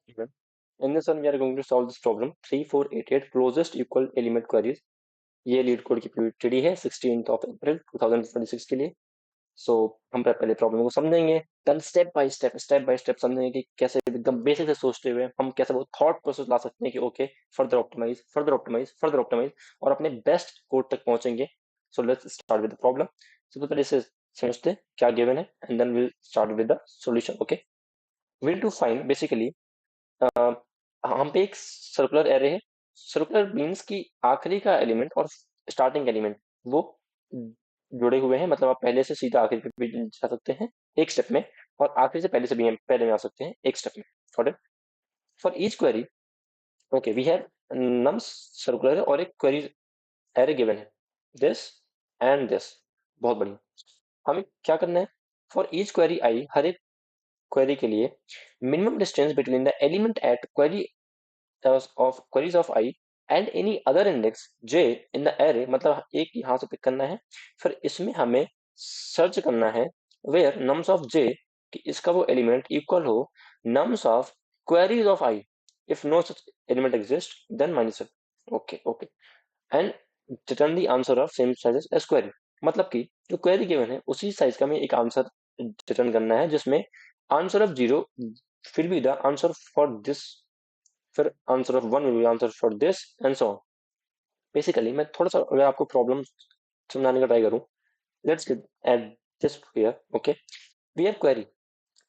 Okay. In this one, we are going to solve this problem 3488 closest equal element queries. ये leet code की PTD है 16 अप्रैल 2026 के लिए. सो हम पहले प्रॉब्लम को समझेंगे, देन स्टेप बाय स्टेप समझेंगे कि कैसे एकदम बेसिक से सोचते हुए हम कैसे वो थॉट प्रोसेस ला सकते हैं कि ओके फर्दर ऑप्टिमाइज और अपने बेस्ट कोड तक पहुंचेंगे. So let's start with the problem. सबसे पहले इसे समझते हैं क्या गिवन है and then will start with the solution. Okay, we need to find basically हम पे एक सर्कुलर एरे है. सर्कुलर मीन्स की आखिरी का एलिमेंट और स्टार्टिंग एलिमेंट वो जुड़े हुए हैं. मतलब आप पहले से सीधा आखिरी पे भी जा सकते हैं एक स्टेप में, और आखिरी से पहले से भी पहले में आ सकते हैं एक स्टेप में. Got it? For each query, okay, we have num circular और एक क्वेरी एरे गिवन है, दिस एंड दिस. बहुत बढ़िया. हमें क्या करना है? फॉर ईच क्वेरी आई, हर एक क्वेरी के लिए minimum distance between the element at query of queries of I and any other index j in the array. मतलब एक यहाँ से पिक करना है, फिर इसमें हमें सर्च करना है where nums of j, कि इसका वो एलिमेंट इक्वल हो nums of queries of I. If no such element exists, then minus it. Okay, okay. And return the answer of same size as query. मतलब कि जो query given है उसी size का हमें एक आंसर रिटर्न करना है, जिसमें आंसर ऑफ जीरो फिर भी द आंसर फॉर दिस, फिर answer of one will be answer for this and so on. Basically मैं थोड़ा सा अगर आपको प्रॉब्लम समझाने का ट्राई करूं, let's get at this here. Okay, we have query.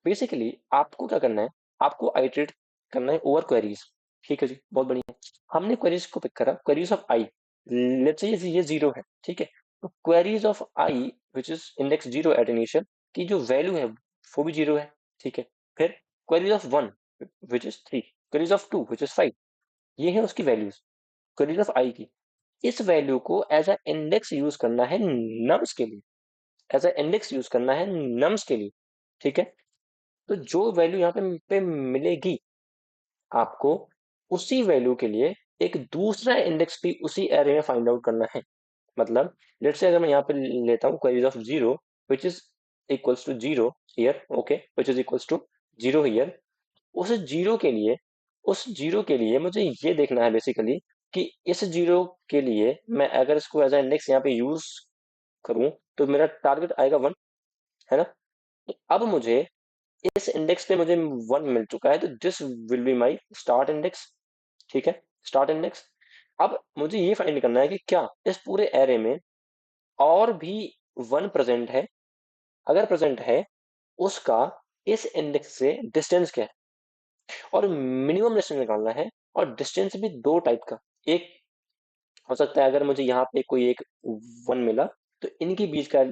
Basically आपको क्या करना है? आपको आइटरेट करना है ओवर क्वेरीज. ठीक है जी, बहुत बढ़िया. हमने क्वेरीज को पिक करा, queries of I. Let's say ये जीरो है, ठीक है. तो queries of I which is index zero at initial, की जो वैल्यू है वो भी जीरो है, ठीक है. फिर queries of one which is three, queries of two which is five. ये है उसकी वैल्यूज क्वेरीज ऑफ आई की. इस वैल्यू को एज अ इंडेक्स यूज करना है नम्स के लिए, एज अ इंडेक्स यूज करना है नम्स के लिए, ठीक है. तो जो वैल्यू यहाँ पे मिलेगी आपको, उसी वैल्यू के लिए एक दूसरा इंडेक्स भी उसी एरे में फाइंड आउट करना है. मतलब लेट्स से अगर मैं यहाँ पे लेता हूँ queries of zero which is equals to zero here, okay, which is equals to zero here. उस जीरो के लिए, उस जीरो के लिए मुझे ये देखना है बेसिकली कि इस जीरो के लिए मैं अगर इसको एज अ इंडेक्स यहाँ पे यूज करूं तो मेरा टारगेट आएगा वन, है ना. तो अब मुझे इस इंडेक्स पे मुझे वन मिल चुका है, तो this will be my start index. ठीक है, स्टार्ट इंडेक्स. अब मुझे ये फाइंड करना है कि क्या इस पूरे एरे में और भी वन प्रेजेंट है. अगर प्रेजेंट है, उसका इस इंडेक्स से डिस्टेंस क्या है, और मिनिमम डिस्टेंस निकालना है. और डिस्टेंस भी दो टाइप का. एक हो सकता है अगर मुझे यहाँ पे कोई एक वन मिला, तो इनके बीच का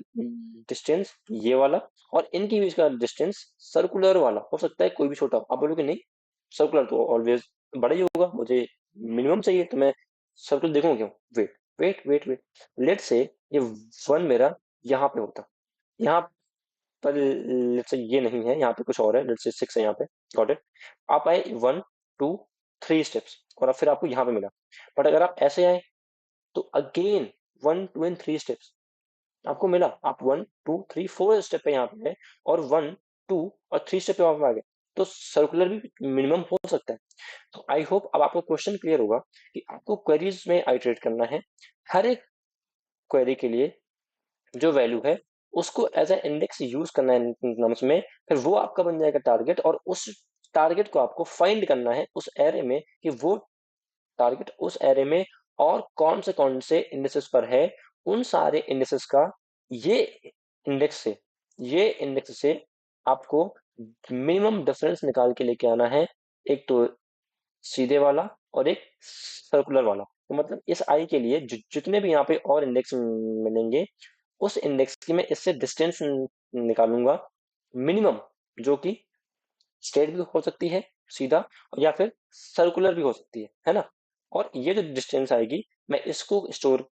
डिस्टेंस ये वाला, और इनके बीच का डिस्टेंस सर्कुलर वाला हो सकता है कोई भी छोटा. आप बोलोगे नहीं, सर्कुलर तो ऑलवेज बड़ा ही होगा, मुझे मिनिमम चाहिए, तो मैं सर्कुलर देखूंगा क्यों. वेट वेट वेट वेट, लेट से ये वन मेरा यहाँ पे होता, यहाँ पर लेट से ये नहीं है, यहाँ पे कुछ और है, लेट से सिक्स है यहाँ पे. Got it? आप आए वन टू थ्री स्टेप्स और अब फिर आपको यहाँ पे मिला. बट अगर आप ऐसे आए तो again one two and three steps आपको मिला. आप one two three four step पे यहाँ पे गए, और वन टू और थ्री स्टेप पे वहां पे आ गए, तो सर्कुलर भी मिनिमम हो सकता है. तो आई होप अब आपको क्वेश्चन क्लियर होगा कि आपको क्वेरीज में आइटरेट करना है. हर एक क्वेरी के लिए जो वैल्यू है उसको एज ए इंडेक्स यूज करना है नम्स में. फिर वो आपका बन जाएगा टारगेट, और उस टारगेट को आपको फाइंड करना है उस एरे में, कि वो टारगेट उस एरे में और कौन से इंडेक्सेस पर है. उन सारे इंडेक्सेस का ये इंडेक्स से, ये इंडेक्स से आपको मिनिमम डिफरेंस निकाल के लेके आना है. एक तो सीधे वाला और एक सर्कुलर वाला. तो मतलब इस आई के लिए जितने भी यहाँ पे और इंडेक्स मिलेंगे, उस इंडेक्स की मैं इससे डिस्टेंस निकालूंगा मिनिमम, जो कि स्ट्रेट भी हो सकती है सीधा, या फिर सर्कुलर भी हो सकती है ना. और ये जो डिस्टेंस आएगी, मैं इसको स्टोर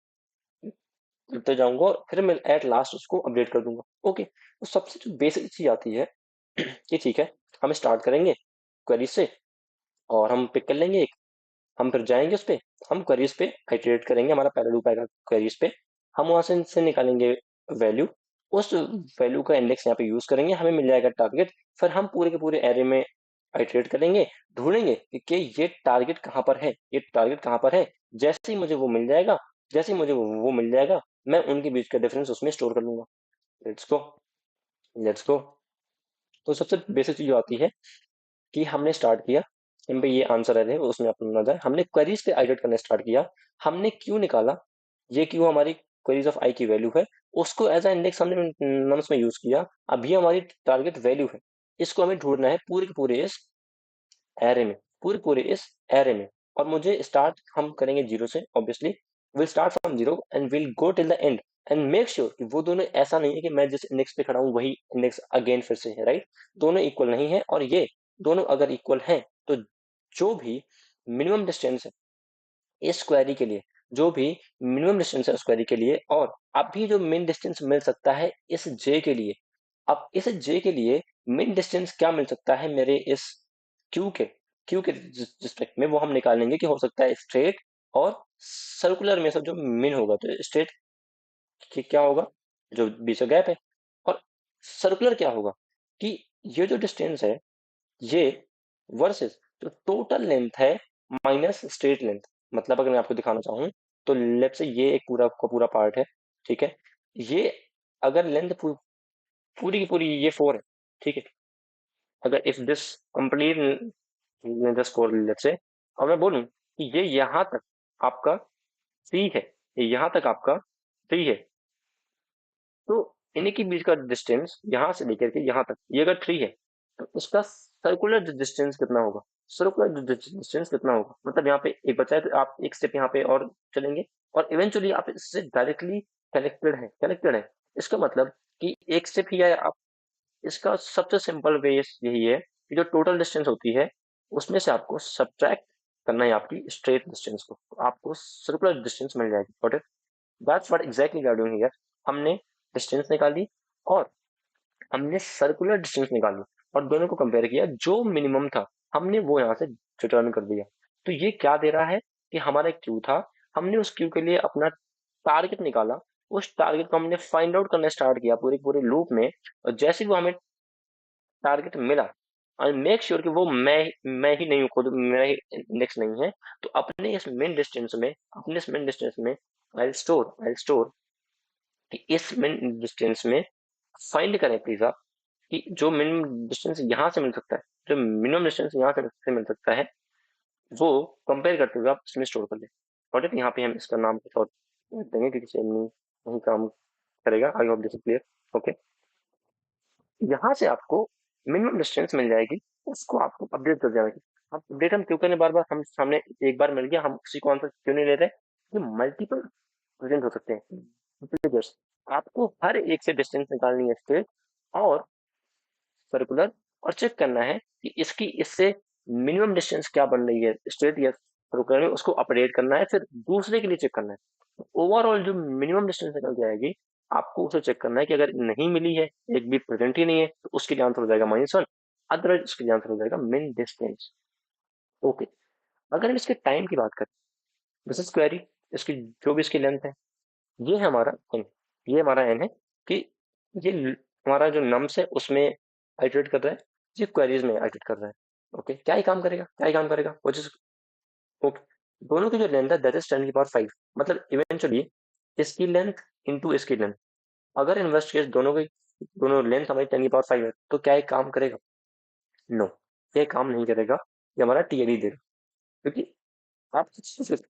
करते जाऊंगा और फिर मैं एट लास्ट उसको अपडेट कर दूंगा. ओके, तो सबसे जो बेसिक चीज आती है कि ठीक है, हम स्टार्ट करेंगे क्वेरी से और हम पिक कर लेंगे एक. हम फिर जाएंगे उस पे, हम क्वेरीज पे आइटरेट करेंगे, हमारा पहला लूप आएगा क्वेरीज पे. हम वहां से निकालेंगे वैल्यू, उस वैल्यू का इंडेक्स यहाँ पे यूज करेंगे, हमें मिल जाएगा टारगेट. फिर हम पूरे के पूरे एरे में आइटरेट करेंगे, ढूंढेंगे कि ये टारगेट कहाँ पर है, ये टारगेट कहाँ पर है। जैसे ही मुझे वो मिल जाएगा, जैसे ही मुझे वो मिल जाएगा, मैं उनके बीच का डिफरेंस उसमें स्टोर कर लूंगा। Let's go, let's go. तो सबसे बेसिक चीज जो आती है कि हमने स्टार्ट किया, इन पे ये आंसर है उसमें अपना जाए, हमने क्वेरीज पे आइटरेट करना स्टार्ट किया, हमने क्यों निकाला, ये क्यों हमारी क्वेरीज ऑफ आई की वैल्यू है, उसको एज ए इंडेक्स हमने नम्स में यूज किया। अब ये हमारी टारगेट वैल्यू है, इसको हमें ढूंढना है पूरे के पूरे इस एरे में, पूरे पूरे इस एरे में। और मुझे स्टार्ट हम करेंगे जीरो से, obviously will start from zero and will go till the end and make sure कि वो दोनों ऐसा नहीं है कि मैं जिस इंडेक्स पे खड़ा हूँ वही इंडेक्स अगेन फिर से है, राइट। दोनों इक्वल नहीं है, और ये दोनों अगर इक्वल हैं तो जो भी मिनिमम डिस्टेंस है इस क्वेरी के लिए, जो भी मिनिमम डिस्टेंस है उस क्वेरी के लिए, और अभी जो मिन डिस्टेंस मिल सकता है इस जे के लिए, अब इस जे के लिए मिन डिस्टेंस क्या मिल सकता है मेरे इस क्यू के, क्यू के रिस्पेक्ट में, वो हम निकालेंगे कि हो सकता है स्ट्रेट और सर्कुलर में से जो मिन होगा, तो स्ट्रेट क्या होगा, जो बीच का गैप है, और सर्कुलर क्या होगा कि ये जो डिस्टेंस है ये वर्सेस जो टोटल लेंथ है माइनस स्ट्रेट लेंथ। मतलब अगर मैं आपको दिखाना चाहूँ तो लेफ्ट से ये एक पूरा का पूरा पार्ट है, ठीक है। ये अगर लेंथ पूरी की पूरी ये 4 है, ठीक है। अगर if this complete this four let's say, और मैं बोलूं कि ये यहाँ तक आपका 3 है, ये यहाँ तक आपका 3 है, तो इन्हीं के बीच का डिस्टेंस यहाँ से लेकर के यहाँ तक ये अगर 3 है, तो उसका सर्कुलर डिस्टेंस कितना होगा, सर्कुलर डिस्टेंस कितना होगा, मतलब यहाँ पे एक बचा है तो आप एक स्टेप यहाँ पे और चलेंगे, और इवेंचुअली आप इससे डायरेक्टली कनेक्टेड है। इसका मतलब कि एक स्टेप ही है आप, इसका सबसे सिंपल वे यही है कि जो टोटल डिस्टेंस होती है उसमें से आपको सब्ट्रैक्ट करना है आपकी स्ट्रेट डिस्टेंस को, तो आपको सर्कुलर डिस्टेंस मिल जाएगी। Got it? That's what exactly we are doing here. हमने डिस्टेंस निकाली और हमने सर्कुलर डिस्टेंस निकाली, और दोनों को कंपेयर किया, जो मिनिमम था हमने वो यहाँ से रिटर्न कर दिया। तो ये क्या दे रहा है कि हमारा एक क्यू था, हमने उस क्यू के लिए अपना टारगेट निकाला, उस टारगेट को हमने फाइंड आउट करना स्टार्ट किया पूरे पूरे लूप में, और जैसे ही वो हमें टारगेट मिला, और मेक श्योर कि वो मैं ही नहीं हूँ, खुद मेरा ही इंडेक्स नहीं है, तो अपने इस मेन डिस्टेंस में आई स्टोर कि इस मिन डिस्टेंस में फाइंड करें प्लीज आप कि जो मिनिमम डिस्टेंस यहाँ से मिल सकता है, जो मिनिमम डिस्टेंस यहाँ से मिल सकता है, वो कंपेयर करते हुए आप इसमें स्टोर कर लें। और यहाँ पे हम इसका नाम कुछ और रख देंगे क्योंकि सेम नहीं काम करेगा। I hope this is clear. Okay, यहाँ से आपको मिनिमम डिस्टेंस मिल जाएगी, उसको आपको अपडेट कर देना है। अब अपडेट हम क्यों करें बार बार, हम सामने एक बार मिल गया, हम उसी को आंसर क्यों नहीं ले रहे, ये मल्टीपल प्रेजेंट हो सकते हैं इंटीजर्स। आपको हर एक से डिस्टेंस निकालनी है स्ट्रेट और सर्कुलर, और चेक करना है कि इसकी इससे मिनिमम डिस्टेंस क्या बन रही है स्ट्रेट या सर्कुलर में, उसको अपडेट करना है, फिर दूसरे के लिए चेक करना है। ओवरऑल जो मिनिमम डिस्टेंस निकल जाएगी, आपको उसे चेक करना है कि अगर नहीं मिली है, एक भी प्रेजेंट ही नहीं है, तो उसके लिए आंसर हो जाएगा -1, अदरवाइज उसके लिए आंसर हो जाएगा मिन डिस्टेंस। ओके, अगर हम इसके टाइम की बात करें, दिस इज क्वेरी, इसकी जो भी इसकी लेंथ है, ये है हमारा एन, ये हमारा एन है कि ये हमारा जो नम्स है उसमें आइटरेट कर रहा है, ये क्वेरीज में आइटरेट कर रहा है। ओके, क्या ही काम करेगा, क्या ही काम करेगा वो जिस, ओके, दोनों की जो लेंथ है दैट इज 10 की पावर 5, मतलब इवेंचुअली इसकी लेंथ इंटू इसकी लेंथ, अगर इन वर्स्ट केस दोनों लेंथ हमारी 10 की पावर 5 है, तो क्या ये काम करेगा? नो, ये काम नहीं करेगा, ये हमारा टीएडी देगा, क्योंकि आप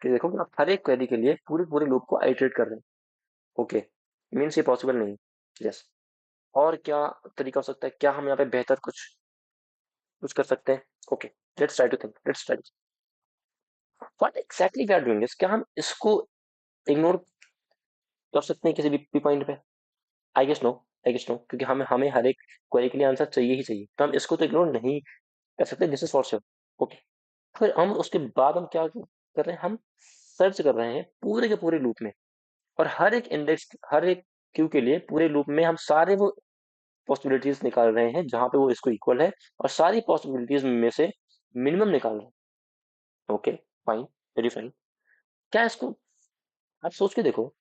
देखो कि आप हर एक क्वेरी के लिए पूरे पूरे लूप को आइटरेट कर रहे हैं। ओके, मीन्स ये पॉसिबल नहीं है। यस, और क्या तरीका हो सकता है, क्या हम यहाँ पे बेहतर कुछ कुछ कर सकते हैं? Okay, let's try to what exactly we are doing this, क्या हम इसको इग्नोर कर सकते हैं किसी भी पॉइंट पे? आई गेस नो, क्योंकि हमें हमें हर एक क्वेरी के लिए आंसर चाहिए ही चाहिए, तो हम इसको तो इग्नोर नहीं कर सकते, this is for sure. Okay, फिर हम उसके बाद हम क्या कर रहे हैं, हम सर्च कर रहे हैं पूरे के पूरे लूप में, और हर एक इंडेक्स, हर एक क्यू के लिए पूरे लूप में हम सारे वो पॉसिबिलिटीज निकाल रहे हैं जहां पे वो इसको इक्वल है, और सारी पॉसिबिलिटीज में से मिनिमम निकाल रहे हैं। Okay, fine, very fine. क्या इसको आप सोच के देखो,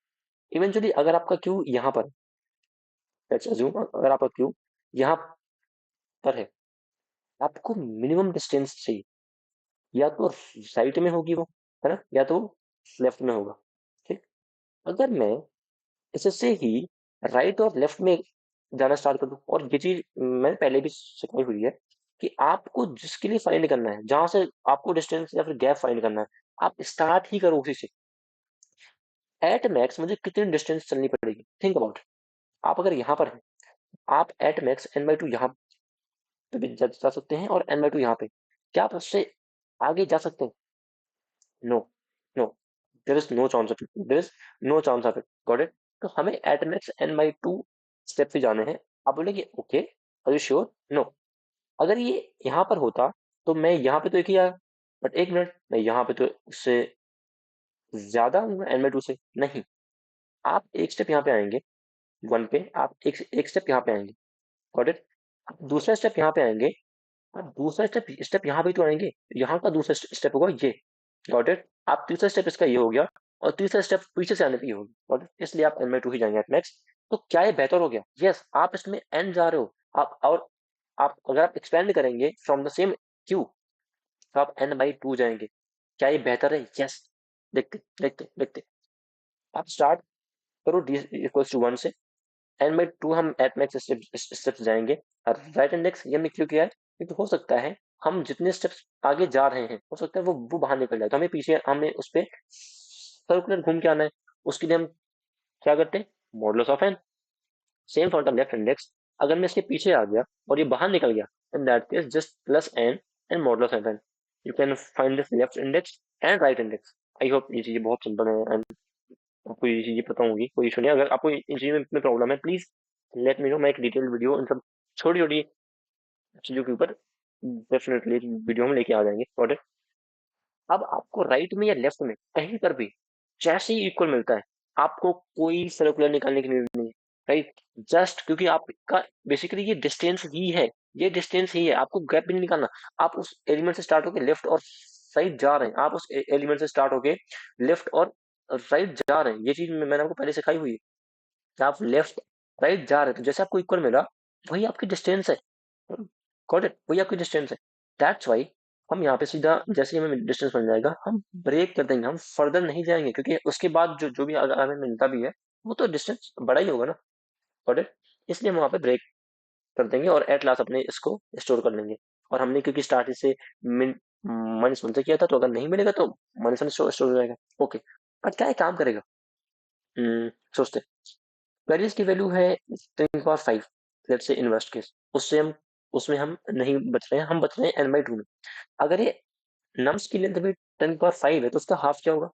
इवेंचुअली अगर आपका क्यू यहाँ पर, लेट्स अज्यूम अगर आपका क्यू यहाँ पर है, आपको मिनिमम डिस्टेंस चाहिए, या तो राइट में होगी वो, है ना, या तो लेफ्ट में होगा। ठीक। अगर मैं इससे ही राइट और लेफ्ट में जाना स्टार्ट कर दूं, और ये चीज मैंने पहले भी सिखाई हुई है कि आपको जिसके लिए फाइंड करना है, जहां से आपको डिस्टेंस या फिर गैप फाइंड करना है, आप स्टार्ट ही करो उसी से। एट मैक्स मुझे कितनी डिस्टेंस चलनी पड़ेगी, थिंक अबाउट। आप अगर यहाँ पर हैं, आप एट मैक्स n/2 यहाँ पे भी जा सकते हैं और n/2 यहाँ पे। क्या आप उससे आगे जा सकते हैं? No, no, there is no chance of it, there is no chance of it. Got it? तो हमें एट मैक्स n/2 स्टेप से जाने हैं। आप बोलेंगे okay, are you sure? No. अगर ये यहाँ पर होता तो मैं यहाँ पे तो एक ही आया, बट एक मिनट, मैं यहाँ पे तो उससे ज्यादा हूँ n/2 से नहीं। आप एक स्टेप यहाँ पे आएंगे, वन पे आप एक एक स्टेप यहाँ पे आएंगे। Got it? आप दूसरा स्टेप यहाँ पे आएंगे, आप दूसरा स्टेप स्टेप यहाँ पे तो आएंगे, यहाँ का दूसरा स्टेप होगा ये। Got it? आप तीसरा स्टेप इसका ये हो गया, और तीसरा स्टेप पीछे से आने पे ये होगी। Got it? इसलिए आप n/2 ही जाएंगे एट मैक्स। तो क्या ये बेहतर हो गया? यस, आप इसमें n जा रहे हो। आप और आप अगर आप एक्सपेंड करेंगे फ्रॉम द सेम क्यू, तो आप n/2 जाएंगे। क्या ये बेहतर है? यस। देखते देखते देखते। आप स्टार्ट करो d इक्वल्स टू 1 से, n/2 हम एट मैक्स स्टेप्स जाएंगे। और राइट इंडेक्स ये हमने क्यों किया है? क्योंकि हो सकता है हम जितने स्टेप्स आगे जा रहे हैं, हो सकता है वो बाहर निकल जाए, तो हमें पीछे हमें उस पर सर्कुलर घूम के आना है। उसके लिए हम क्या करते हैं? Modulus of N. Same for the left index. अगर मैं इसके पीछे आ गया और ये बाहर निकल गया, in that case just plus N and modulus of N. You can find this left index and right index. I hope ये चीजें बहुत सिंपल है एंड आपको ये चीजें पता होंगी, कोई इशू नहीं है। अगर आपको इन चीजों में प्रॉब्लम है, प्लीज लेट मी नो। मैं एक डिटेल वीडियो इन सब छोटी छोटी चीजों के ऊपर डेफिनेटली वीडियो में लेके आ जाएंगे। Got it? अब आपको राइट में या लेफ्ट में कहीं पर भी जैसे ही इक्वल मिलता है, आपको कोई सर्कुलर निकालने की नीड नहीं है। राइट? जस्ट क्योंकि आपका बेसिकली ये डिस्टेंस ही है, ये डिस्टेंस ही है, आपको गैप भी नहीं निकालना। आप उस एलिमेंट से स्टार्ट होकर लेफ्ट और राइट जा रहे हैं, आप उस एलिमेंट से स्टार्ट होके लेफ्ट और राइट जा रहे हैं। ये चीज मैंने आपको पहले सिखाई हुई है कि आप लेफ्ट राइट जा रहे हैं, तो जैसे आपको इक्वल मिला, वही आपकी डिस्टेंस है। Got it? वही आपकी डिस्टेंस है। दैट्स वाई हम यहाँ पे सीधा जैसे ही हमें डिस्टेंस मिल जाएगा, हम ब्रेक कर देंगे, हम फर्दर नहीं जाएंगे, क्योंकि उसके बाद जो जो भी अगर हमें मिलता भी है, वो तो डिस्टेंस बड़ा ही होगा ना। Got it? इसलिए हम वहाँ पे ब्रेक कर देंगे और एट लास्ट अपने इसको स्टोर कर लेंगे। और हमने क्योंकि स्टार्ट से मिन -1 से किया था, तो अगर नहीं मिलेगा तो -1 स्टोर हो जाएगा। ओके। बट क्या ये काम करेगा? सोचते। वैल्यूज की वैल्यू है 10^5, लेट्स से इनवर्स्ट केस, उससे हम उसमें हम नहीं बच रहे हैं, हम बच रहे हैं n/2 में। अगर ये नम्स की लेंथ भी 10^5 है, तो उसका हाफ क्या होगा?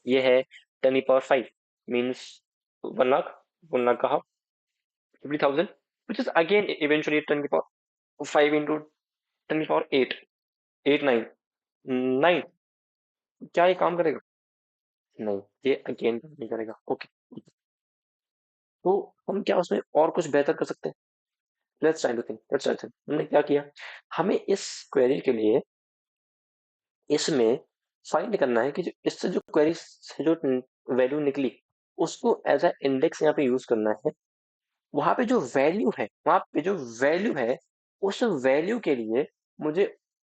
ये है 10^5 मीन्स 1 लाख। 1 लाख का half 50,000, which is again eventually 10^5 into 10^8, 8 9 9। क्या ये काम करेगा? नहीं, ये अगेन काम नहीं करेगा। ओके। तो हम क्या उसमें और कुछ बेहतर कर सकते हैं? Let's try to think. हमने क्या किया? हमें इस क्वेरी के लिए इसमें फाइंड करना है कि जो इससे जो क्वेरी से जो वैल्यू निकली, उसको एज अ इंडेक्स यहाँ पे यूज करना है। वहां पे जो वैल्यू है, वहां पे जो वैल्यू है, उस वैल्यू के लिए मुझे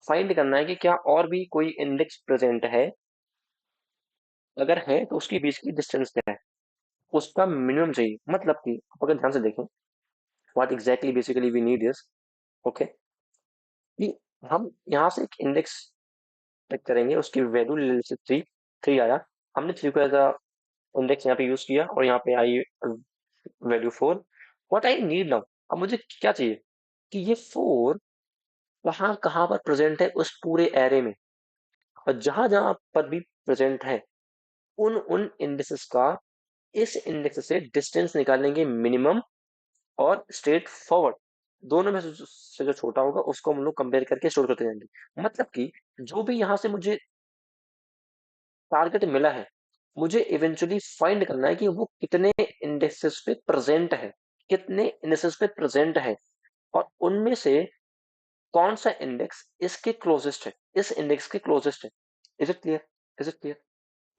फाइंड करना है कि क्या और भी कोई इंडेक्स प्रेजेंट है। अगर है तो उसके बीच की डिस्टेंस क्या है, उसका मिनिमम चाहिए। मतलब कि आप अगर ध्यान से देखें, what exactly basically we need is, okay, कि हम यहाँ से एक इंडेक्स पिक करेंगे, उसकी वैल्यू से थ्री, थ्री आया, हमने थ्री को एज अ इंडेक्स यहाँ पे यूज किया, और यहाँ पे I value 4। What I need now, अब मुझे क्या चाहिए कि ये 4 कहाँ कहाँ पर प्रेजेंट है उस पूरे एरे में, और जहां जहां पर भी प्रेजेंट है, उन उन इंडेक्सेस का इस इंडेक्स से डिस्टेंस निकालेंगे मिनिमम और स्ट्रेट फॉरवर्ड। दोनों में से जो छोटा होगा उसको हम लोग कंपेयर करके स्टोर करते जाएंगे। मतलब कि जो भी यहाँ से मुझे टारगेट मिला है, मुझे इवेंचुअली फाइंड करना है कि वो कितने इंडेक्सेस पे प्रेजेंट है, कितने इंडेक्सेस पे प्रेजेंट है, और उनमें से कौन सा इंडेक्स इसके क्लोजेस्ट है, इस इंडेक्स के क्लोजेस्ट है। Is it clear? Is it clear?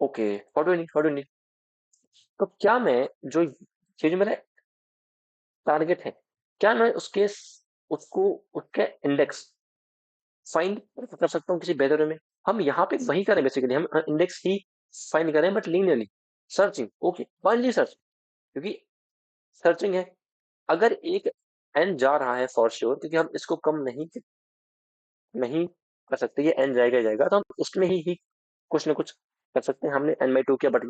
Okay. How do नी तो क्या मैं जो ये जो मेरा टारगेट है, क्या मैं उसके उसको उसका इंडेक्स फाइंड कर सकता हूँ किसी बेहतर वे में। हम यहाँ पे वही करें बेसिकली, हम इंडेक्स ही फाइंड करें but linearly searching. Okay, binary search, क्योंकि सर्चिंग है। अगर एक एन जा रहा है फॉर श्योर, क्योंकि हम इसको कम नहीं कर सकते, ये एन जाएगा ही जाएगा, तो हम उसमें ही कुछ ना कुछ कर सकते हैं। हमने एन बाई टू किया but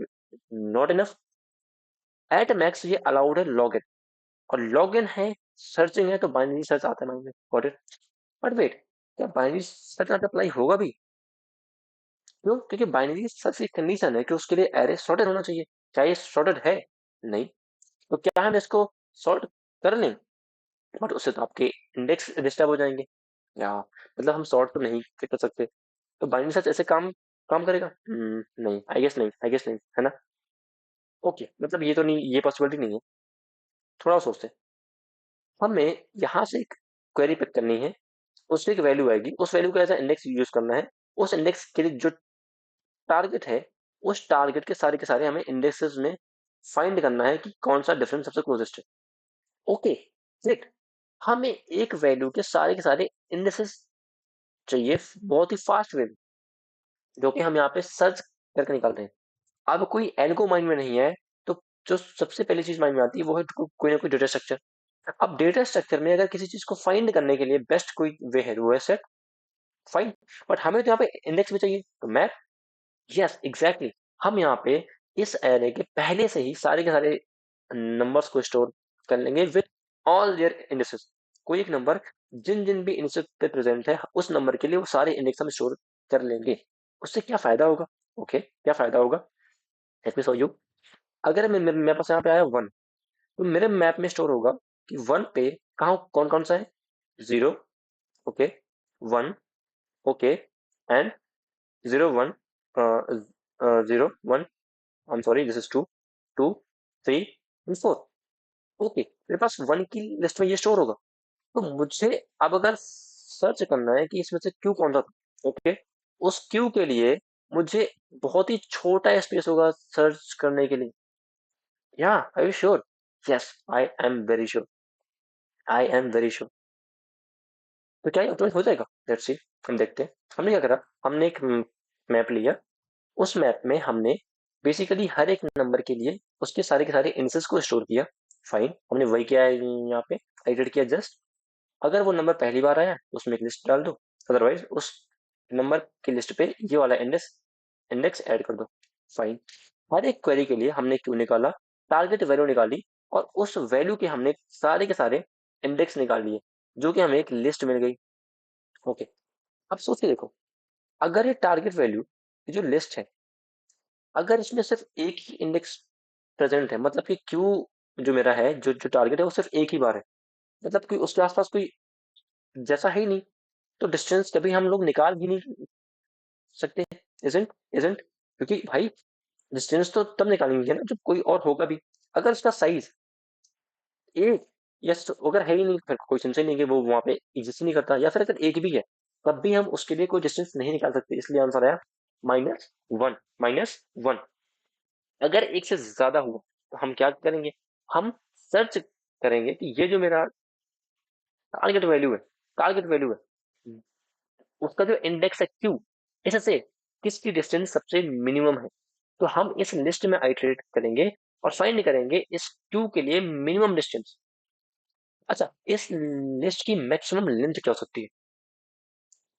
not enough. At max ये अलाउड है लॉग इन, और लॉग इन है, सर्चिंग है, तो बाइनरी सर्च आता है माइंड में। Got it? बट वेट, क्या बाइनरी सर्च अप्लाई होगा भी? क्यों? क्योंकि बाइनरी सर्च की कंडीशन है कि उसके लिए एरे सॉर्टेड होना चाहिए। क्या ये सॉर्टेड है? नहीं। तो क्या हम इसको सॉर्ट कर लें, बट उससे तो आपके इंडेक्स डिस्टर्ब हो जाएंगे, या मतलब हम सॉर्ट तो नहीं कर सकते। तो बाइनरी सर्च ऐसे काम काम करेगा? नहीं, आई गेस नहीं, है ना? ओके, मतलब ये तो नहीं, ये पॉसिबिलिटी नहीं है। थोड़ा और सोचते हैं। हमें यहाँ से एक क्वेरी पिक करनी है, उससे एक वैल्यू आएगी, उस वैल्यू का एज इंडेक्स यूज करना है। उस इंडेक्स के लिए जो टारगेट है, उस टारगेट के सारे हमें इंडेक्सेस में फाइंड करना है कि कौन सा डिफरेंस सबसे क्लोजेस्ट है। Okay, click. हमें एक वैल्यू के सारे इंडेक्सेस चाहिए बहुत ही फास्ट वे में, जो कि हम यहाँ पे सर्च करके निकाल रहे हैं। अब कोई एल्गो माइंड में नहीं है, तो जो सबसे पहली चीज माइंड में आती है वो है कोई ना कोई डेटा स्ट्रक्चर। अब डेटा स्ट्रक्चर में अगर किसी चीज को फाइंड करने के लिए बेस्ट कोई वे है, वो है सेट। फाइन। बट हमें तो यहाँ पे इंडेक्स भी चाहिए, तो मैप। Yes, exactly. हम यहाँ पे इस एरे के पहले से ही सारे के सारे नंबर्स को स्टोर कर लेंगे विथ ऑल देयर इंडेक्सेस। कोई एक नंबर जिन जिन भी इंडेक्स पे प्रेजेंट है, उस नंबर के लिए वो सारे इंडेक्स हम स्टोर कर लेंगे। उससे क्या फायदा होगा? ओके, क्या फायदा होगा? Let me show you. अगर मेरे पास यहाँ पे आया वन, तो मेरे मैप में स्टोर होगा कि वन पे कहाँ कौन कौन सा है। Zero, okay, one, okay, and zero one, zero one, I am sorry, this is two, two, three and four. Okay, मेरे पास वन की लिस्ट में ये स्टोर होगा। तो मुझे अब अगर सर्च करना है कि इसमें से क्यू कौन सा था, ओके, उस क्यू के लिए मुझे बहुत ही छोटा स्पेस होगा सर्च करने के लिए। या are you sure? Yes, I am very sure, I am very sure. तो क्या ये ऑप्टिमाइज हो जाएगा? लेट्स सी, हम देखते हैं। हमने क्या करा, हमने एक मैप लिया। उस मैप में हमने बेसिकली हर एक नंबर के लिए उसके सारे के सारे इंडेक्सेस को स्टोर किया। फाइन, हमने वही किया है यहाँ पे, एडिट किया जस्ट। अगर वो नंबर पहली बार आया तो उसमें एक लिस्ट डाल दो, अदरवाइज उस नंबर की लिस्ट पे ये वाला इंडेक्स इंडेक्स ऐड कर दो। फाइन। हर एक क्वेरी के लिए हमने क्यों निकाला, टारगेट वैल्यू निकाली, और उस वैल्यू के हमने सारे के सारे इंडेक्स निकाल लिए, जो कि हमें एक लिस्ट मिल गई। ओके, अब सोच के देखो, अगर ये टारगेट वैल्यू जो लिस्ट है, अगर इसमें सिर्फ एक ही इंडेक्स प्रेजेंट है, मतलब कि क्यू जो मेरा है, जो टारगेट है, वो सिर्फ एक ही बार है, मतलब कि उसके आसपास कोई जैसा है ही नहीं, तो डिस्टेंस कभी हम लोग निकाल भी नहीं सकते। इजंट इजंट क्योंकि भाई डिस्टेंस तो तब निकालेंगे ना जब कोई और होगा भी। अगर उसका साइज एक, यस, अगर है ही नहीं, फिर कोई सेंस ही नहीं कि वो वहां पे एग्जिस्ट ही नहीं करता, या फिर अगर एक भी है, तब भी हम उसके लिए कोई डिस्टेंस नहीं निकाल सकते। इसलिए आंसर आया -1, -1। अगर एक से ज्यादा हुआ तो हम क्या करेंगे, हम सर्च करेंगे कि ये जो मेरा टारगेट वैल्यू है, उसका जो इंडेक्स है क्यू, इससे किसकी डिस्टेंस सबसे मिनिमम है। तो हम इस लिस्ट में आइटरेट करेंगे और फाइंड करेंगे इस क्यू के लिए मिनिमम डिस्टेंस। अच्छा, इस लिस्ट की मैक्सिमम लेंथ क्या हो सकती है?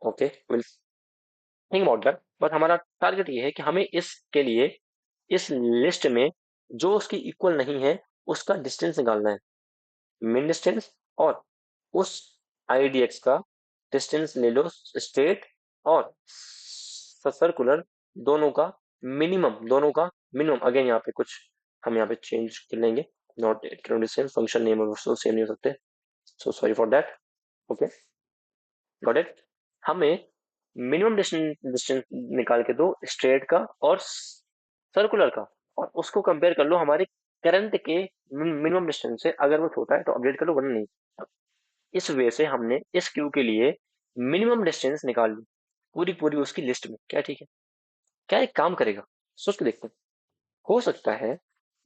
Okay, will think about that. But हमारा टारगेट ये है कि हमें इसके लिए इस लिस्ट में जो उसकी इक्वल नहीं है, उसका डिस्टेंस निकालना है, मिन डिस्टेंस। और उस आईडीएक्स का डिस्टेंस ले लो, स्ट्रेट और सर्कुलर, दोनों का मिनिमम। अगेन यहाँ पे कुछ हम यहाँ पे चेंज कर लेंगे, not it can be same, function name और सेम नहीं हो सकते, so sorry for that. Okay, got it. हमें मिनिमम डिस्टेंस निकाल के दो, स्ट्रेट का और सर्कुलर का, और उसको कंपेयर कर लो हमारे करंट के मिनिमम डिस्टेंस से। अगर वो छोटा है तो अपडेट कर लो, वरना नहीं। इस वे से हमने इस क्यू के लिए मिनिमम डिस्टेंस निकाल ली, पूरी पूरी उसकी लिस्ट में। क्या ठीक है? क्या एक काम करेगा? सोच के देखते हैं। हो सकता है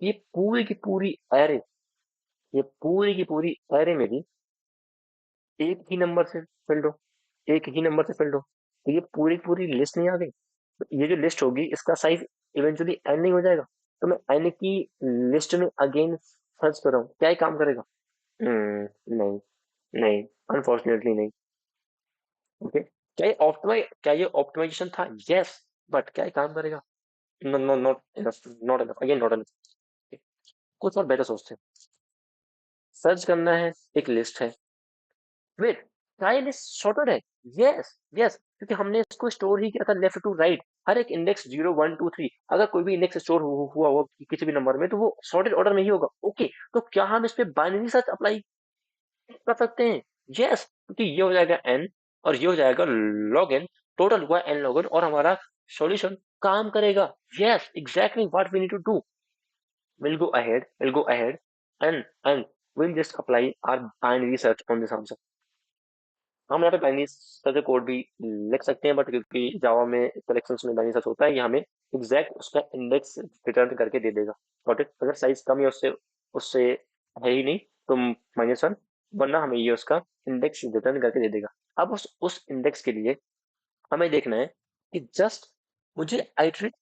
ये पूरी की पूरी एरे, ये पूरी की पूरी एरे में भी एक ही नंबर से फिल्ड हो, एक ही नंबर से फिल्ड हो, तो ये पूरी पूरी लिस्ट नहीं आ गई। तो ये जो लिस्ट होगी इसका साइज इवेंचुअली एन नहीं हो जाएगा। तो मैं एन की लिस्ट में अगेन सर्च कर रहा हूँ, क्या ये काम करेगा? नहीं, नहीं, अनफॉर्चुनेटली नहीं। ओके, क्या ये ऑप्टिमाइजेशन था? यस, बट क्या ये काम करेगा? No no, not enough, not enough, again not enough. कुछ और बेटर सोचते हैं। सर्च करना है, एक लिस्ट है। वेट, क्या ये लिस्ट सॉर्टेड है? यस, यस, क्योंकि हमने इसको स्टोर ही किया था लेफ्ट टू राइट। हर एक इंडेक्स 0 1 2 3, अगर कोई भी इंडेक्स स्टोर हुआ हुआ किसी भी नंबर में, तो वो सॉर्टेड ऑर्डर में ही होगा। ओके, तो क्या हम इस पे बाइनरी सर्च अप्लाई कर सकते हैं? यस, क्योंकि ये हो जाएगा एन और ये हो जाएगा लॉग एन, टोटल हुआ एन लॉग एन, और हमारा सॉल्यूशन काम करेगा। Yes, exactly what we need to do. We'll go ahead and we'll just apply our binary search on this answer. हम यहाँ पे बाइनरी सर्च कोड भी लिख सकते हैं, बट क्योंकि जावा में कलेक्शंस में बाइनरी सर्च होता है, ये हमें एग्जैक्ट उसका इंडेक्स रिटर्न करके दे देगा। Got it? अगर साइज कम है उससे उससे है ही नहीं, तो -1, वरना हमें ये उसका इंडेक्स रिटर्न करके दे देगा। अब उस इंडेक्स के लिए हमें देखना है कि मुझे आइटरेट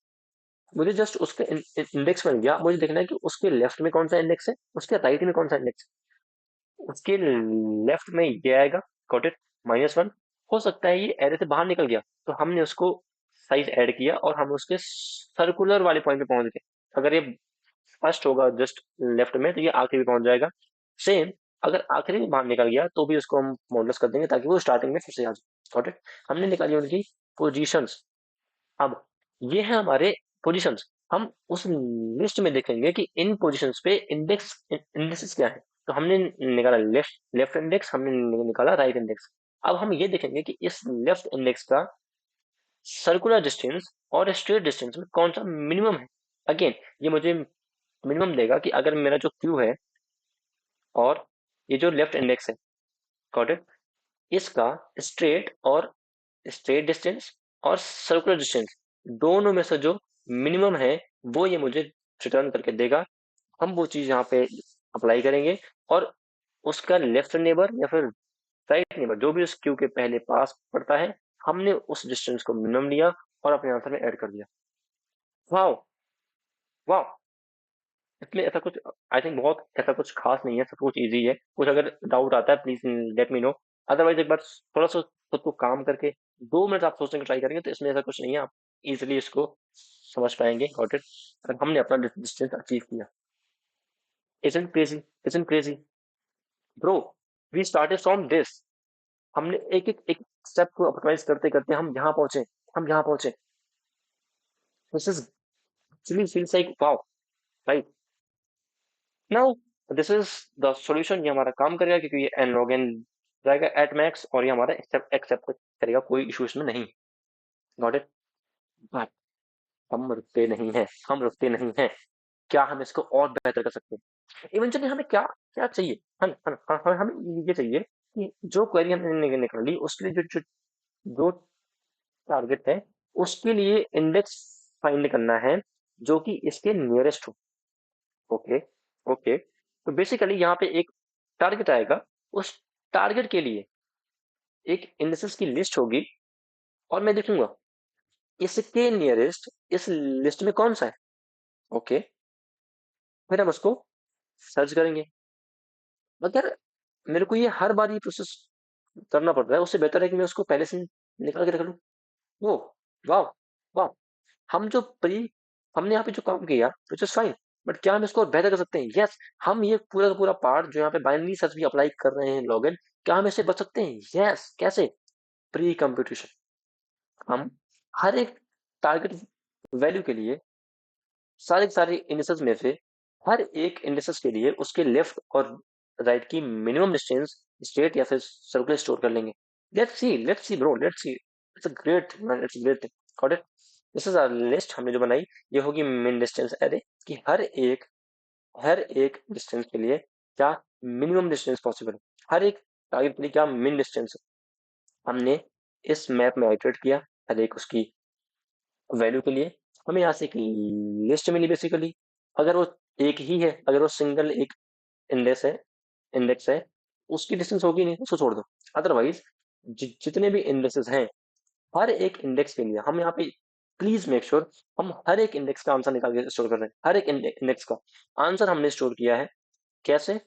मुझे जस्ट उसका इंडेक्स मिल गया, मुझे देखना है कि उसके लेफ्ट में कौन सा इंडेक्स है, उसके राइट में कौन सा इंडेक्स है। उसके लेफ्ट में ये आएगा, गॉट इट, -1। हो सकता है ये एरे से बाहर निकल गया, तो हमने उसको साइज ऐड किया और हम उसके सर्कुलर वाले पॉइंट पे पहुंच गए। अगर ये फर्स्ट होगा जस्ट लेफ्ट में, तो ये आखिरी में पहुंच जाएगा। सेम, अगर आखिरी में बाहर निकल गया तो भी उसको हम मॉडल्स कर देंगे ताकि वो स्टार्टिंग में फिर से आ जाए। Got it? हमने निकाली उनकी पोजीशंस। अब ये है हमारे पोजीशंस। हम उस लिस्ट में देखेंगे कि इन पोजीशंस पे इंडेक्सेस क्या है। तो हमने निकाला लेफ्ट लेफ्ट इंडेक्स, हमने निकाला राइट इंडेक्स। अब हम ये देखेंगे कि इस लेफ्ट इंडेक्स का सर्कुलर डिस्टेंस और स्ट्रेट डिस्टेंस में कौन सा मिनिमम है। अगेन, ये मुझे मिनिमम देगा कि अगर मेरा जो क्यू है और ये जो लेफ्ट इंडेक्स है, गॉट इट, इसका स्ट्रेट और स्ट्रेट डिस्टेंस और सर्कुलर डिस्टेंस दोनों में से जो मिनिमम है, वो ये मुझे रिटर्न करके देगा। हम वो चीज यहाँ पे अप्लाई करेंगे और उसका लेफ्ट नेबर या फिर राइट नेबर, जो भी उस क्यू के पहले पास पड़ता है, हमने उस डिस्टेंस को मिनिमम लिया और अपने आंसर में ऐड कर दिया। वाह, वाह, इसमें ऐसा कुछ, आई थिंक बहुत ऐसा कुछ खास नहीं है, सब कुछ इजी है। कुछ अगर डाउट आता है please let me know. Otherwise एक बार थोड़ा सा खुद को काम करके 2 मिनट आप सोचने की ट्राई करेंगे तो इसमें ऐसा कुछ नहीं है, आप इजिली इसको समझ पाएंगे। Got it? और हमने अपना डिस्टेंस अचीव किया। isn't crazy isn't crazy bro, we started from this. हमने एक एक एक स्टेप को ऑप्टिमाइज करते करते हम यहाँ पहुंचे। This is actually feels like wow, right? Now this is the solution. ये हमारा काम करेगा क्योंकि ये एन लॉग एन जाएगा एट मैक्स, और ये हमारा एक्सेप्ट एक्सेप्ट करेगा, कोई इशू इसमें नहीं। Got it? बट हम रुकते नहीं हैं। क्या हम इसको और बेहतर कर सकते हैं? इवेंचुअली हमें क्या क्या चाहिए? हमें ये चाहिए कि जो क्वेरी हमने निकाली उसके लिए जो टारगेट है, उसके लिए इंडेक्स फाइंड करना है जो कि इसके नियरेस्ट हो। ओके, ओके, तो बेसिकली यहाँ पे एक टारगेट आएगा। उस टारगेट के लिए एक इंडेक्सेस की लिस्ट होगी और मैं देखूंगा इसके नियरेस्ट इस लिस्ट में कौन सा है। ओके, फिर हम उसको सर्च करेंगे। अगर मेरे को ये हर बार ये प्रोसेस करना पड़ रहा है, उससे बेहतर है कि मैं उसको पहले से निकाल के रख लूं। वो, वाह, वाह, हम जो प्री हमने यहाँ पे जो काम किया विच इज फाइन, बट क्या हम इसको और बेहतर कर सकते हैं? यस, हम ये पूरा का पूरा पार्ट जो यहाँ पे बाइनरी सर्च भी अप्लाई कर रहे हैं लॉगिन, क्या हम इससे बच सकते हैं? यस, कैसे? Pre computation. हम हर एक टारगेट वैल्यू के लिए सारे सारे इंडिसेस में से हर एक इंडिसेस के लिए उसके लेफ्ट और राइट की मिनिमम डिस्टेंस स्टेट या फिर सर्कुलर स्टोर कर लेंगे। Let's see bro, let's see. It's a great man, it's great thing. Got it? This is our list हमने जो बनाई। ये होगी मिन डिस्टेंस एरे कि हर एक डिस्टेंस के लिए क्या मिनिमम डिस्टेंस पॉसिबल है, हर एक टारगेट के लिए क्या मिन डिस्टेंस है। हमने इस मैप में आइटरेट किया हर एक उसकी वैल्यू के लिए। हमें यहाँ से एक लिस्ट मिली बेसिकली। अगर वो एक ही है, अगर वो सिंगल एक इंडेक्स है इंडेक्स है उसकी डिस्टेंस होगी नहीं, उसको छोड़ दो। अदरवाइज जितने भी इंडेक्सेस हैं, हर एक इंडेक्स के लिए हम यहाँ पे प्लीज मेक श्योर हम हर एक इंडेक्स का आंसर निकाल के स्टोर कर रहे हैं। हर एक इंडेक्स का आंसर हमने स्टोर किया है। कैसे?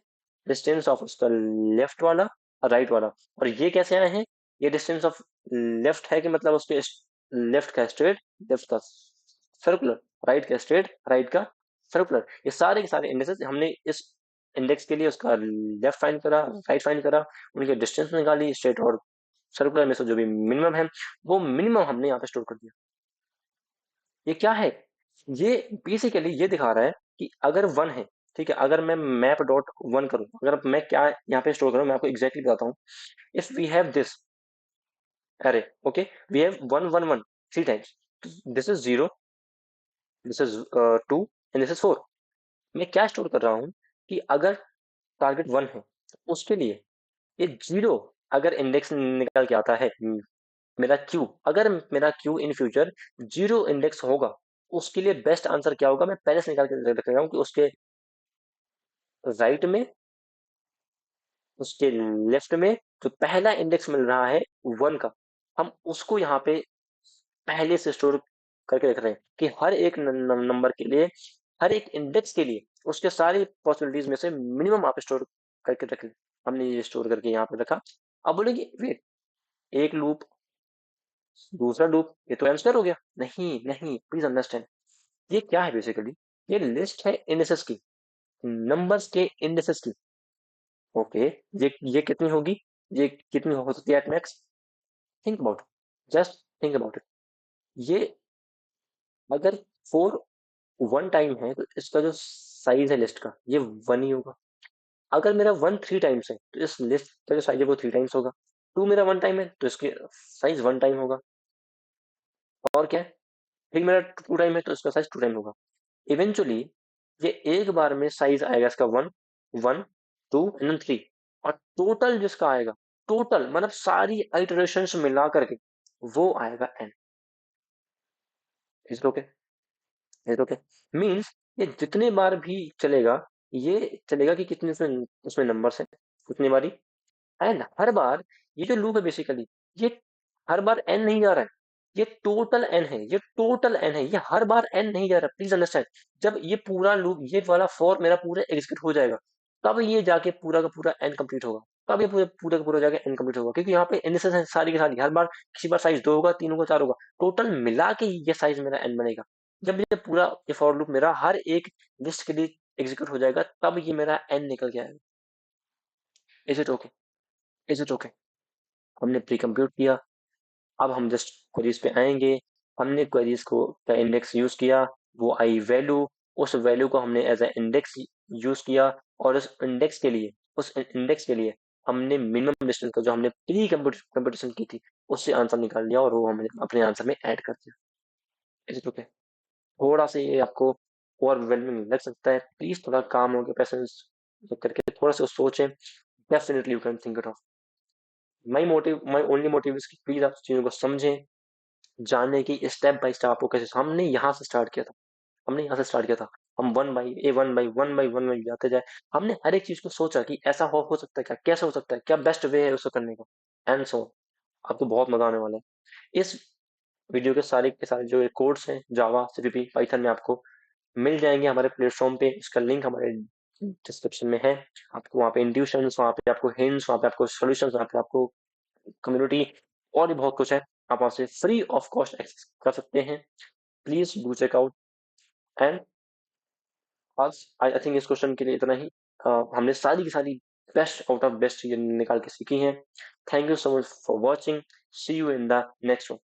डिस्टेंस ऑफ उसका लेफ्ट वाला और राइट वाला। और ये कैसे आए हैं? ये डिस्टेंस ऑफ लेफ्ट है कि मतलब उसके लेफ्ट का स्ट्रेट, लेफ्ट का सर्कुलर, राइट का स्ट्रेट, राइट का सर्कुलर। ये सारे के सारे इंडेक्सेस हमने इस इंडेक्स के लिए उसका लेफ्ट फाइंड करा, राइट फाइंड करा, उनके डिस्टेंस निकाली, स्ट्रेट और सर्कुलर में से जो भी मिनिमम है वो मिनिमम हमने यहाँ पे स्टोर कर दिया। ये क्या है? ये बेसिकली ये दिखा रहा है कि अगर वन है, ठीक है, अगर मैं मैप डॉट वन करूँ, अगर मैं क्या यहाँ पे स्टोर करूँ, मैं आपको एग्जैक्टली बताता हूँ। If we have this array, okay, we have one one one three times, this is zero, this is two and this is four. मैं क्या स्टोर कर रहा हूँ कि अगर टारगेट वन है तो उसके लिए ये जीरो अगर इंडेक्स निकल के आता है, मेरा क्यू, अगर मेरा Q in future zero index होगा, उसके लिए बेस्ट आंसर क्या होगा, मैं पहले से निकाल के रख रहा हूँ कि उसके राइट में, उसके लेफ्ट में जो पहला इंडेक्स मिल रहा है वन का, हम उसको यहाँ पे पहले से स्टोर करके रख रहे हैं कि हर एक नंबर के लिए, हर एक इंडेक्स के लिए उसके सारी पॉसिबिलिटीज में से मिनिमम आप स्टोर करके रख लें। हमने ये स्टोर करके यहाँ पे रखा। अब बोलेंगे वेट, एक लूप, दूसरा लूप, ये तो आंसर हो गया। नहीं नहीं, प्लीज अंडरस्टैंड, ये क्या है बेसिकली? ये लिस्ट है इंडेक्सेस की, नंबर्स के इंडेक्सेस की। ओके, ये कितनी होगी? ये कितनी हो सकती है at max? Think about, just think about it. ये अगर फोर वन टाइम है तो इसका जो साइज है लिस्ट का, ये वन ही होगा। अगर मेरा वन थ्री टाइम्स है तो इस लिस्ट का जो साइज है वो थ्री टाइम्स होगा। टू मेरा वन टाइम है तो इसकी साइज वन टाइम होगा। और क्या है? फिर मेरा टू टाइम है तो इसका साइज टू टाइम होगा। इवेंचुअली ये एक बार में साइज आएगा इसका one, one, two and three. और टोटल जिसका आएगा, टोटल मतलब सारी आइटरेशंस मिला करके, वो आएगा N. Is okay? Is okay? Means ये जितने बार भी चलेगा, ये चलेगा कि कितने उसमें उसमें नंबर्स हैं, कितनी बारी। एंड हर बार ये जो लूप है बेसिकली, ये हर बार एन नहीं जा रहा है, ये टोटल एन है, ये टोटल एन है, ये हर बार एन नहीं जा रहा। प्लीज अंडरस्टैंड, जब ये पूरा लूप, ये वाला फॉर मेरा पूरा एग्जीक्यूट हो जाएगा, तब ये जाके पूरा का पूरा एन कंप्लीट होगा। तब ये पूरा पूरा का पूरा जाके एन कंप्लीट होगा, क्योंकि यहाँ पे इंडेक्सेस है सारी की सारी। हर बार किसी बार साइज दो होगा, तीन होगा, चार होगा, टोटल मिला के ये साइज मेरा एन बनेगा। जब ये पूरा ये फॉर लूप मेरा हर एक लिस्ट के लिए एग्जीक्यूट हो जाएगा, तब ये मेरा एन निकल के आएगा। Is it okay? Is it okay? हमने प्री कंप्यूट किया, अब हम जस्ट क्वेरीज पे आएंगे। हमने क्वेरीज को का इंडेक्स यूज किया, वो आई वैल्यू, उस वैल्यू को हमने एज ए इंडेक्स यूज किया। और उस इंडेक्स के लिए हमने मिनिमम डिस्टेंस का जो हमने प्री कंप्यूटेशन की थी, उससे आंसर निकाल लिया और वो हमने अपने आंसर में ऐड कर दिया। Is it okay? थोड़ा सा ये आपको ओवरवेलमिंग लग सकता है, प्लीज थोड़ा काम हो गया, पेशेंस करके थोड़ा सा सोचें। Definitely you can think it of. My only motive is कि प्लीज आप चीजों को समझें, जाने की स्टेप बाय स्टेप आपको कैसे। हमने यहाँ से स्टार्ट किया था, हमने यहाँ से स्टार्ट किया था। हम वन बाई वन जाते जाए। हमने हर एक चीज को सोचा कि ऐसा हो सकता है क्या, कैसे हो सकता है, क्या बेस्ट वे है उसको करने का, एंड सो आपको बहुत मजा आने वाला है। इस वीडियो के सारे जो कोड्स हैं जावा, सीपीपी, पाइथन में आपको मिल जाएंगे हमारे प्लेटफॉर्म पे। इसका लिंक हमारे डिस्क्रिप्शन में है। आपको वहाँ पे इंट्यूशंस, वहाँ पे आपको हिंट्स, वहाँ पे आपको सॉल्यूशंस, वहाँ पे आपको कम्युनिटी, और भी बहुत कुछ है। आप वहाँ से फ्री ऑफ कॉस्ट एक्सेस कर सकते हैं। Please do check out. And आज आई थिंक इस क्वेश्चन के लिए इतना ही। हमने सारी की सारी बेस्ट आउट ऑफ बेस्ट चीजें निकाल के सीखी हैं। Thank you so much for watching. See you in the next one.